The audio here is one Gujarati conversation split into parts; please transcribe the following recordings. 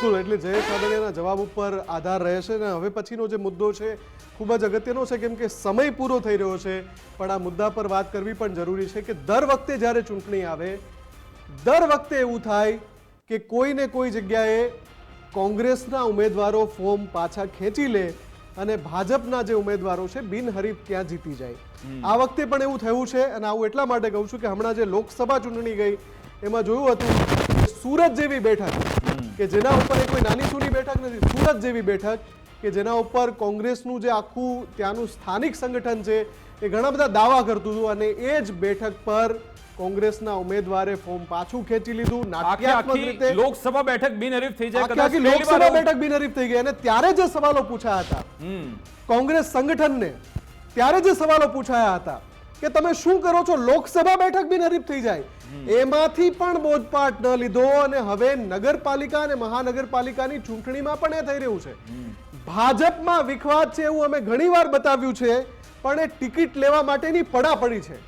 બિલકુલ, એટલે જયેશ રાદડિયાના જવાબ ઉપર આધાર રહેશે ને હવે પછીનો જે મુદ્દો છે ખૂબ જ અગત્યનો છે, કેમ કે સમય પૂરો થઈ રહ્યો છે, પણ આ મુદ્દા પર વાત કરવી પણ જરૂરી છે કે દર વખતે જ્યારે ચૂંટણી આવે દર વખતે એવું થાય કે કોઈને કોઈ જગ્યાએ કોંગ્રેસના ઉમેદવારો ફોર્મ પાછા ખેંચી લે અને ભાજપના જે ઉમેદવારો છે બિનહરીફ ત્યાં જીતી જાય. આ વખતે પણ એવું થયું છે અને આવું એટલા માટે કહું છું કે હમણાં જે લોકસભા ચૂંટણી ગઈ એમાં જોયું હતું કે સુરત જેવી બેઠક કે જેના ઉપર એ કોઈ નાની સૂની બેઠક નથી, સુરત જેવી બેઠક કે જેના ઉપર કોંગ્રેસનું જે આખું ત્યાંનું સ્થાનિક સંગઠન છે એ ઘણા બધા દાવા કરતું હતું અને એ જ બેઠક પર કોંગ્રેસના ઉમેદવારે ફોર્મ પાછું ખેંચી લીધું. નાટ્યાત્મક રીતે લોકસભા બેઠક બિનહરીફ થઈ જાય, આખી લોકસભા બેઠક બિનહરીફ થઈ ગઈ અને ત્યારે જે સવાલો પૂછાયા હતા કોંગ્રેસ સંગઠનને, ત્યારે જે સવાલો પૂછાયા હતા કે તમે શું કરો છો, લોકસભા બેઠક બિનહરીફ થઈ જાય, એમાંથી પણ બોધપાઠ ન લીધો અને હવે નગરપાલિકા અને મહાનગરપાલિકાની ચૂંટણીમાં પણ એ થઈ રહ્યું છે. ભાજપમાં વિખવાદ છે એવું અમે ઘણીવાર બતાવ્યું છે, પણ એ ટિકિટ લેવા માટેની પડાપડી છે.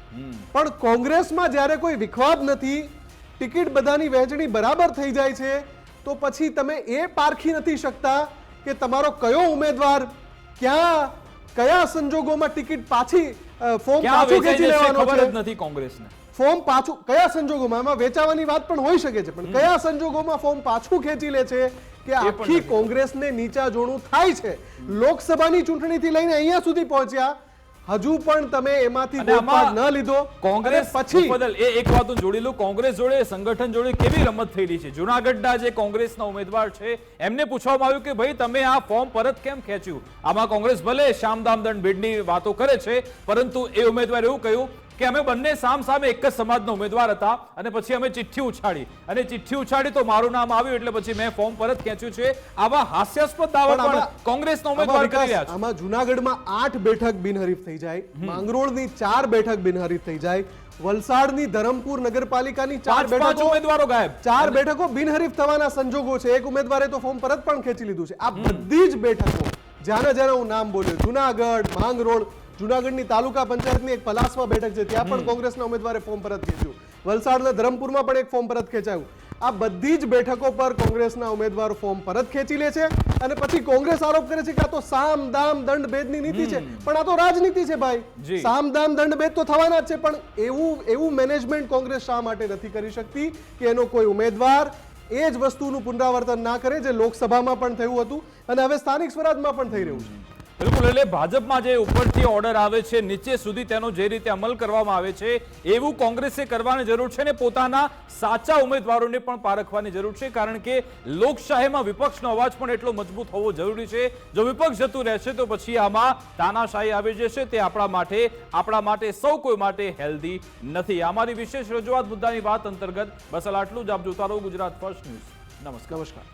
પણ કોંગ્રેસમાં જ્યારે કોઈ વિખવાદ નથી, ટિકિટ બધાની વહેંચણી બરાબર થઈ જાય છે, તો પછી તમે એ પારખી નથી શકતા કે તમારો કયો ઉમેદવાર કયા સંજોગોમાં ટિકિટ પાછી ફોર્મ પાછું ખેંચી લેવાનો છે નથી કોંગ્રેસને. ફોર્મ પાછું કયા સંજોગોમાં, એમાં વેચાવાની વાત પણ હોઈ શકે છે, પણ કયા સંજોગોમાં ફોર્મ પાછું ખેંચી લે છે કે આખી કોંગ્રેસને નીચા જોણું થાય છે. લોકસભાની ચૂંટણીથી લઈને અહીંયા સુધી પહોંચ્યા, હજુ પણ તમે એમાંથી બોધપાઠ ન લીધો. કોંગ્રેસ પછી એક વાત હું જોડી લઉં, કોંગ્રેસ જોડે સંગઠન જોડે કેવી રમત થઈ રહી છે. જૂનાગઢના જે કોંગ્રેસના ઉમેદવાર છે એમને પૂછવામાં આવ્યું કે ભાઈ તમે આ ફોર્મ પરત કેમ ખેંચ્યું. આમાં કોંગ્રેસ ભલે શામદામ દંડ ભેદની વાતો કરે છે, પરંતુ એ ઉમેદવાર એવું કહ્યું કે અમે બંને સામે એક જ સમાજના ઉમેદવાર હતા અને પછી અમે ચિઠ્ઠી ઉછાડી તો મારું નામ આવ્યું એટલે પછી મેં ફોર્મ પરત ખેંચ્યું છે. આવા હાસ્યાસ્પદ દાવા પણ કોંગ્રેસના ઉમેદવાર કરી રહ્યા છે. આમાં જૂનાગઢમાં 8 બેઠક બિનહરીફ થઈ જાય, માંગરોળની 4 બેઠક બિનહરીફ થઈ જાય, વલસાડની ધરમપુર નગરપાલિકાની 4 બેઠકો ઉમેદવારો ગાયબ, 4 બેઠકો બિનહરીફ થવાના સંજોગો છે. એક ઉમેદવારે તો ફોર્મ પરત પણ ખેંચી લીધું છે. આ બધી જ બેઠકો જ્યાં હું નામ બોલ્યો, જૂનાગઢ, માંગરોળ, જૂનાગઢની તાલુકા પંચાયતની એક પલાસવા બેઠક છે, ત્યાં પણ કોંગ્રેસના ઉમેદવારે ફોર્મ પરત ખેંચ્યું, વલસાડના ધરમપુરમાં પણ એક ફોર્મ પરત ખેંચાયું. આ બધી જ બેઠકો પર કોંગ્રેસના ઉમેદવારો ફોર્મ પરત ખેંચી લે છે અને પછી કોંગ્રેસ આરોપ કરે છે કે આ તો સામ દામ દંડ ભેદની નીતિ છે. પણ આ તો રાજનીતિ છે ભાઈ, સામ દામ દંડ ભેદ તો થવાના જ છે, પણ એવું મેનેજમેન્ટ કોંગ્રેસ શા માટે નથી કરી શકતી કે એનો કોઈ ઉમેદવાર એ જ વસ્તુનું પુનરાવર્તન ના કરે જે લોકસભામાં પણ થયું હતું અને હવે સ્થાનિક સ્વરાજમાં પણ થઈ રહ્યું છે. બિલકુલ, એટલે ભાજપમાં જે ઉપરથી ઓર્ડર આવે છે નીચે સુધી તેનો જે રીતે અમલ કરવામાં આવે છે એવું કોંગ્રેસે કરવાની જરૂર છે ને પોતાના સાચા ઉમેદવારોને પણ પારખવાની જરૂર છે, કારણ કે લોકશાહીમાં વિપક્ષનો અવાજ પણ એટલો મજબૂત હોવો જરૂરી છે. જો વિપક્ષ જતું રહેશે તો પછી આમાં તાનાશાહી આવી જશે, તે આપણા માટે સૌ કોઈ માટે હેલ્ધી નથી. અમારી વિશેષ રજૂઆત મુદ્દાની વાત અંતર્ગત બસ આટલું જ. આપ જોતા રહો ગુજરાત ફર્સ્ટ ન્યૂઝ. નમસ્કાર.